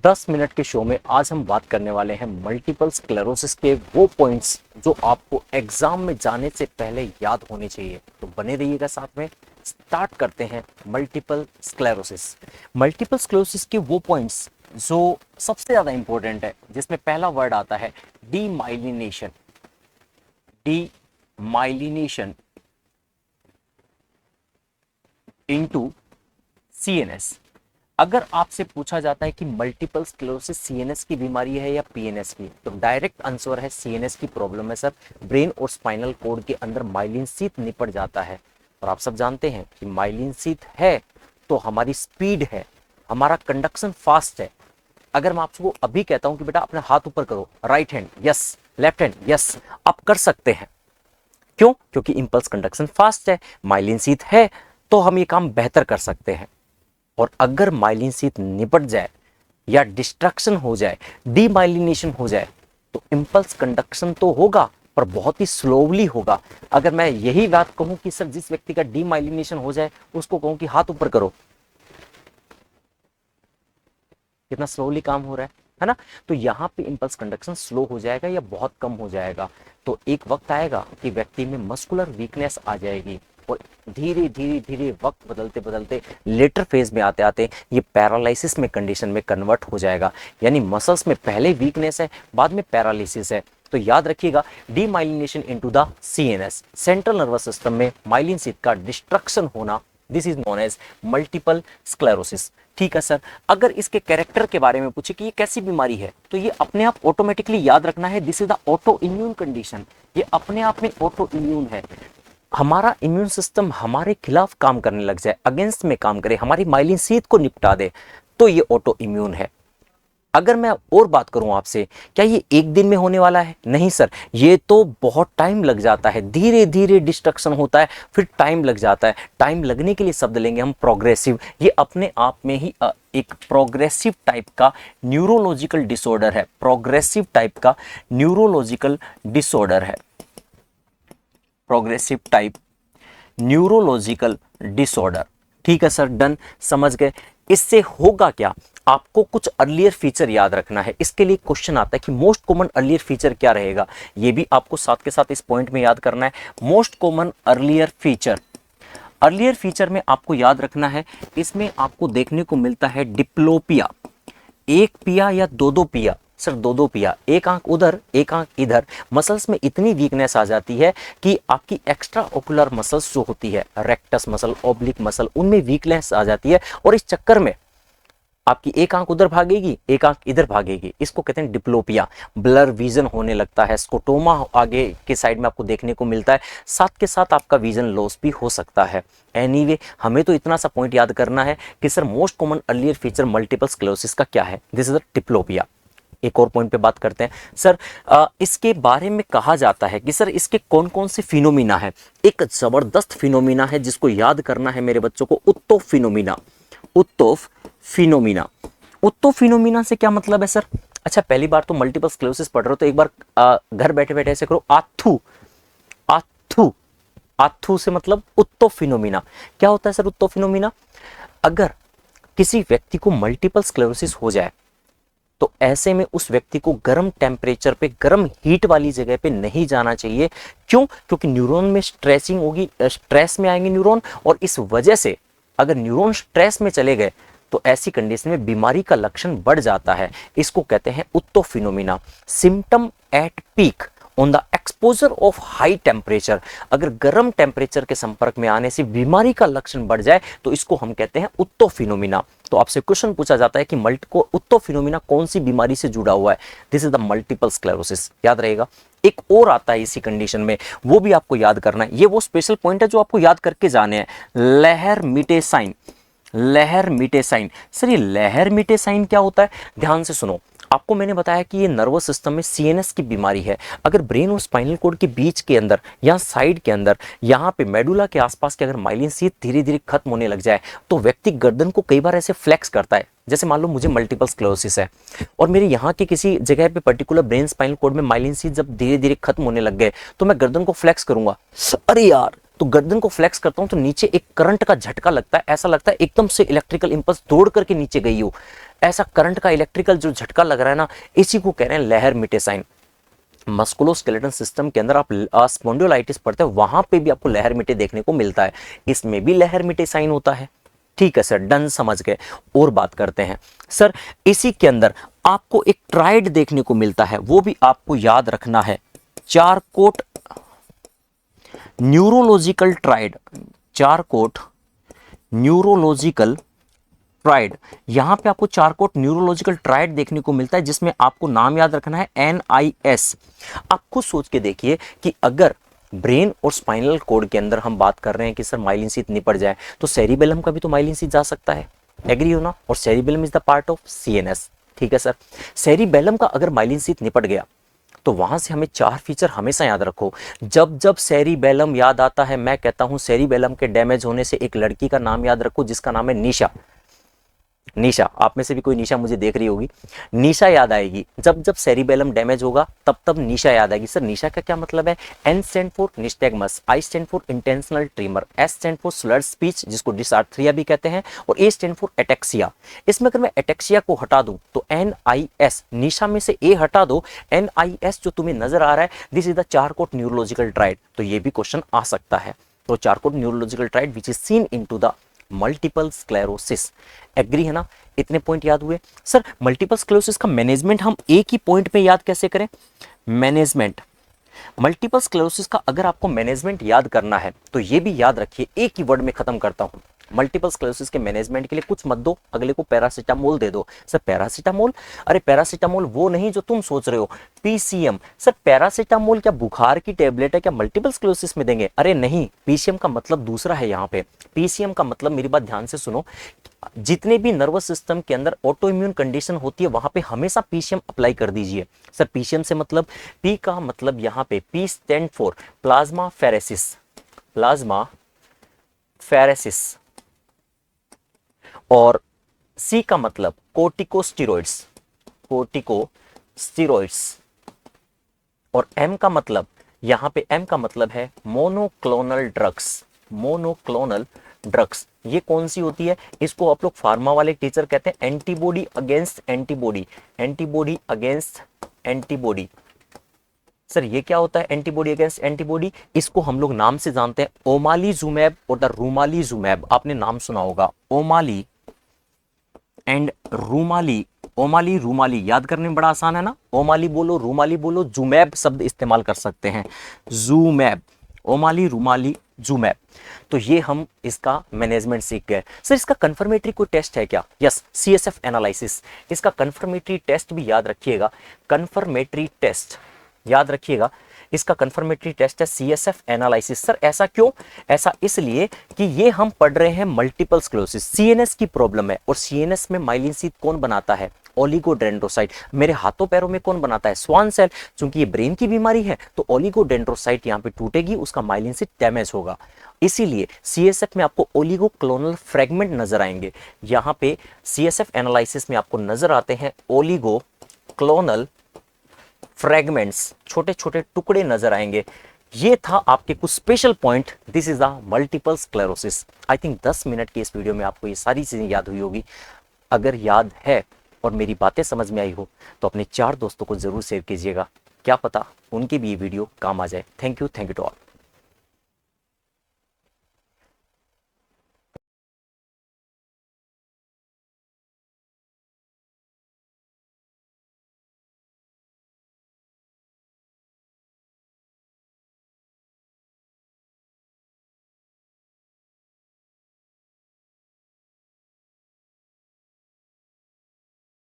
10 minute के show में आज हम बात करने वाले हैं मल्टीपल स्क्लेरोसिस के वो पॉइंट्स जो आपको एग्जाम में जाने से पहले याद होने चाहिए। तो बने रहिएगा साथ में। स्टार्ट करते हैं मल्टीपल स्क्लेरोसिस। मल्टीपल स्क्लेरोसिस के वो पॉइंट्स जो सबसे ज्यादा इंपॉर्टेंट है, जिसमें पहला वर्ड आता है डीमाइलिनेशन। Demyelination into CNS. अगर आपसे पूछा जाता है कि मल्टीपल स्क्लेरोसिस सीएनएस की बीमारी है या पीएनएस की, तो डायरेक्ट आंसर है सीएनएस की प्रॉब्लम है सर। ब्रेन और स्पाइनल कॉर्ड के अंदर माइलिन शीथ निपट जाता है। और आप सब जानते हैं कि माइलिन शीथ है तो हमारी स्पीड है, हमारा कंडक्शन फास्ट है। अगर मैं आपको अभी कहता हूं कि बेटा अपने हाथ ऊपर करो, right hand yes, left hand yes, आप कर सकते हैं। क्यों? क्योंकि इंपल्स कंडक्शन फास्ट है, माइलिन शीथ है, तो हम ये काम बेहतर कर सकते हैं। और अगर माइलिन शीथ निपट जाए या डिस्ट्रक्शन हो जाए, डीमाइलिनेशन हो जाए, तो इंपल्स कंडक्शन तो होगा पर बहुत ही स्लोली होगा। अगर मैं यही बात कहूं कि सर जिस व्यक्ति का डीमाइलिनेशन हो जाए उसको कहूं कि हाथ ऊपर करो, कितना स्लोली काम हो रहा है ना। तो यहाँ पे इंपल्स कंडक्शन स्लो हो जाएगा या बहुत कम हो जाएगा। तो एक वक्त आएगा कि व्यक्ति में मस्कुलर वीकनेस आ जाएगी और धीरे धीरे धीरे वक्त बदलते बदलते लेटर फेज में आते आते ये पैरालिसिस में कंडीशन में कन्वर्ट हो जाएगा। यानी मसल्स में पहले वीकनेस है, बाद में पैरालिसिस है। तो याद रखिएगा, demyelination into the CNS, central nervous system में माइलिन शीथ का डिस्ट्रक्शन होना, this is known as multiple sclerosis. ठीक है सर। अगर इसके कैरेक्टर के बारे में पूछे कि ये कैसी बीमारी है, तो ये अपने आप ऑटोमेटिकली याद रखना है, this is the auto immune condition. ये अपने आप में ऑटो इम्यून है। हमारा इम्यून सिस्टम हमारे खिलाफ काम करने लग जाए, अगेंस्ट में काम करे, हमारी माइलिन शीथ को निपटा दे, तो ये ऑटो इम्यून है। अगर मैं और बात करूं आपसे, क्या ये एक दिन में होने वाला है? नहीं सर, ये तो बहुत टाइम लग जाता है, धीरे धीरे डिस्ट्रक्शन होता है, फिर टाइम लग जाता है। टाइम लगने के लिए शब्द लेंगे हम प्रोग्रेसिव। ये अपने आप में ही एक प्रोग्रेसिव टाइप का न्यूरोलॉजिकल डिसऑर्डर है। प्रोग्रेसिव टाइप का न्यूरोलॉजिकल डिसऑर्डर है। Progressive type neurological disorder. ठीक है सर, डन, समझ गए। इससे होगा क्या? आपको कुछ अर्लियर फीचर याद रखना है। इसके लिए क्वेश्चन आता है कि मोस्ट कॉमन अर्लियर फीचर क्या रहेगा, ये भी आपको साथ के साथ इस पॉइंट में याद करना है। Most common earlier feature, earlier feature में आपको याद रखना है, इसमें आपको देखने को मिलता है डिप्लोपिया। एक पिया या दो पिया? सर दो पिया, एक आंख उधर एक आंख इधर। मसल्स में इतनी वीकनेस आ जाती है कि आपकी एक्स्ट्रा ओकुलर मसल्स जो होती है, रेक्टस मसल, ओब्लिक मसल, उनमें वीकनेस आ जाती है और इस चक्कर में आपकी एक आंख उधर भागेगी, एक आंख इधर भागेगी। इसको कहते हैं डिप्लोपिया। ब्लर विजन होने लगता है, स्कोटोमा आगे के साइड में आपको देखने को मिलता है, साथ के साथ आपका विजन लॉस भी हो सकता है। एनीवे, हमें तो इतना सा पॉइंट याद करना है कि sir most common earlier feature multiple sclerosis का क्या है, दिस इज द डिप्लोपिया। एक और पॉइंट पे बात करते हैं सर। इसके बारे में कहा जाता है कि सर इसके कौन कौन से फिनोमिना है। एक जबरदस्त फिनोमिना है जिसको याद करना है मेरे बच्चों को, उत्तो फिनोमिना। उत्तो फिनोमिना, उत्तो फिनोमिना से क्या मतलब है सर? अच्छा, पहली बार तो मल्टीपल स्क्लेरोसिस पढ़ रहे हो तो एक बार घर बैठे बैठे ऐसे करो, आथू आथू। आथू से मतलब उत्तो फिनोमिना। क्या होता है सर उत्तो फिनोमिना? अगर किसी व्यक्ति को मल्टीपल स्क्लेरोसिस हो जाए तो ऐसे में उस व्यक्ति को गर्म टेम्परेचर पे, गर्म हीट वाली जगह पे नहीं जाना चाहिए। क्यों? क्योंकि न्यूरॉन में स्ट्रेसिंग होगी, स्ट्रेस में आएंगे न्यूरॉन, और इस वजह से अगर न्यूरॉन स्ट्रेस में चले गए तो ऐसी कंडीशन में बीमारी का लक्षण बढ़ जाता है। इसको कहते हैं Uhthoff phenomena. Symptom at peak on the exposure of high temperature. अगर गर्म टेम्परेचर के संपर्क में आने से बीमारी का लक्षण बढ़ जाए तो इसको हम कहते हैं उत्तो फिनोमिना। तो आपसे क्वेश्चन पूछा जाता है कि उत्तो फिनोमिना कौन सी बीमारी से जुड़ा हुआ है, this is the multiple sclerosis. याद रहेगा। एक और आता है इसी कंडीशन में, वो भी आपको याद करना है। ये वो स्पेशल पॉइंट है जो आपको याद करके जाने हैं। लहर मिटेसाइन। लहर मिटेसाइन। सर ये लहर मिटेसाइन क्या होता है? ध्यान से सुनो। आपको मैंने बताया कि ये नर्वस सिस्टम में सीएनएस की बीमारी है। अगर ब्रेन और स्पाइनल कॉर्ड के बीच के अंदर या साइड के अंदर, यहाँ पे मेडुला के आसपास के अगर माइलिन शीथ धीरे धीरे खत्म होने लग जाए तो व्यक्ति गर्दन को कई बार ऐसे फ्लेक्स करता है। जैसे मान लो मुझे मल्टीपल स्क्लेरोसिस है और मेरे यहाँ के किसी जगह पे पर्टिकुलर ब्रेन स्पाइनल कॉर्ड में माइलिन शीथ जब धीरे धीरे खत्म होने लग गए तो मैं गर्दन को फ्लेक्स करूंगा, अरे यार तो गर्दन को फ्लेक्स करता हूं तो नीचे एक करंट का झटका लगता है, ऐसा लगता है एकदम से इलेक्ट्रिकल इंपल्स दौड़ करके नीचे गई हो, ऐसा करंट का इलेक्ट्रिकल जो झटका लग रहा है ना, इसी को कह रहे हैं लहर मिटे साइन। मस्कुलोस्केलेटल सिस्टम के अंदर आप स्पॉन्डिलोलाइटिस पढ़ते हो, वहां पे भी आपको लहर मिटे देखने को मिलता है, इसमें भी लहर मिटे साइन होता है। ठीक है सर, डन, समझ गए। और बात करते हैं सर, इसी के अंदर आपको एक ट्राइड देखने को मिलता है, वो भी आपको याद रखना है, Charcot neurological tried, Charcot neurological tried. यहां पे आपको चारकोट न्यूरोलॉजिकल ट्राइड देखने को मिलता है, जिसमें आपको नाम याद रखना है NIS। आप खुद सोच के देखिए कि अगर ब्रेन और स्पाइनल कोड के अंदर हम बात कर रहे हैं कि सर माइलिन शीथ निपट जाए, तो सेरिबेलम का भी तो माइलिन शीथ जा सकता है, एग्री हो ना। और cerebellum is the part of CNS। ठीक है सर, सेरिबेलम का अगर माइलिन शीथ निपट गया तो वहां से हमें 4 फीचर हमेशा याद रखो। जब जब सेरिबेलम याद आता है, मैं कहता हूं सेरिबेलम के डैमेज होने से एक लड़की का नाम याद रखो जिसका नाम है निशा। निशा, आप में से भी कोई निशा मुझे देख रही होगी, निशा याद आएगी। जब जब सेरिबेलम डैमेज होगा तब तब निशा याद आएगी। सर निशा का क्या मतलब है? N stand for nystagmus, I stand for intentional tremor, S stand for slurred speech जिसको डिसआर्थरिया भी कहते हैं, और A स्टैंड फॉर एटेक्सिया। इसमें अगर मैं एटेक्सिया को हटा दूं तो NIS, निशा में से A हटा दो, NIS जो तुम्हें नजर आ रहा है, this is the Charcot neurological triad. तो ये भी क्वेश्चन आ सकता है। तो Charcot neurological triad which is seen into the multiple sclerosis, agree है ना। इतने पॉइंट याद हुए। सर मल्टीपल स्क्लेरोसिस का मैनेजमेंट हम एक ही पॉइंट पे याद कैसे करें? मैनेजमेंट मल्टीपल स्क्लेरोसिस का अगर आपको मैनेजमेंट याद करना है तो ये भी याद रखिए, एक ही वर्ड में खत्म करता हूं। मल्टीपल स्क्लेरोसिस के मैनेजमेंट के लिए कुछ मत दो, अगले को पैरासीटामोल दे दो। Sir paracetamol? अरे पैरासीटामोल वो नहीं जो तुम सोच रहे हो, PCM। सर पैरासीटामोल क्या बुखार की टेबलेट है, क्या मल्टीपल स्क्लेरोसिस में देंगे? अरे नहीं, PCM का मतलब दूसरा है यहाँ पे। PCM का मतलब, मेरी बात ध्यान से सुनो, जितने भी नर्वस सिस्टम के अंदर ऑटो इम्यून कंडीशन होती है वहां पे हमेशा PCM अप्लाई कर दीजिए। सर PCM से मतलब, P का मतलब यहाँ पे P stand for plasma pheresis, plasma pheresis, और C का मतलब कोर्टिकोस्टेरॉइड्स, कोर्टिकोस्टेरॉइड्स, और M का मतलब, यहां पे M का मतलब है मोनोक्लोनल ड्रग्स, मोनोक्लोनल ड्रग्स। ये कौन सी होती है? इसको आप लोग फार्मा वाले टीचर कहते हैं antibody against antibody, antibody against antibody. Sir ये क्या होता है एंटीबॉडी अगेंस्ट एंटीबॉडी? इसको हम लोग नाम से जानते हैं ओमालीजुमैब और द रूमालीजुमैब। आपने नाम सुना होगा, ओमाली एंड रूमाली। ओमाली रूमाली याद करने में बड़ा आसान है ना, ओमाली बोलो रूमाली बोलो, जुमैब शब्द इस्तेमाल कर सकते हैं, जुमैब, ओमाली रूमाली जुमैब। तो ये हम इसका मैनेजमेंट सीख गए। सर इसका कंफर्मेटरी कोई टेस्ट है क्या? Yes, CSF analysis. इसका कंफर्मेटरी टेस्ट भी याद रखिएगा, कंफर्मेटरी टेस्ट याद रखिएगा, इसका कंफर्मेटरी टेस्ट है CSF एनालिसिस। सर ऐसा क्यों? ऐसा इसलिए कि ये हम पढ़ रहे हैं मल्टीपल स्क्लेरोसिस, CNS की प्रॉब्लम है, और CNS में माइलिन शीथ कौन बनाता है? ओलिगोडेंड्रोसाइट। मेरे हाथों पैरों में कौन बनाता है? Schwann cell. चूंकि ये ब्रेन की बीमारी है तो ओलिगोडेंड्रोसाइट यहाँ पे टूटेगी, उसका माइलिन शीथ डैमेज होगा। इसीलिए CSF में आपको ओलिगोक्लोनल फ्रेगमेंट नजर आएंगे। यहाँ पे CSF एनालिसिस में आपको नजर आते हैं ओलिगोक्लोनल फ्रेगमेंट्स, छोटे छोटे टुकड़े नजर आएंगे। ये था आपके कुछ special point. This is the multiple sclerosis. I think 10 minute की इस वीडियो में आपको ये सारी चीजें याद हुई होगी। अगर याद है और मेरी बातें समझ में आई हो तो अपने 4 दोस्तों को जरूर शेयर कीजिएगा, क्या पता उनकी भी ये वीडियो काम आ जाए। Thank you to all.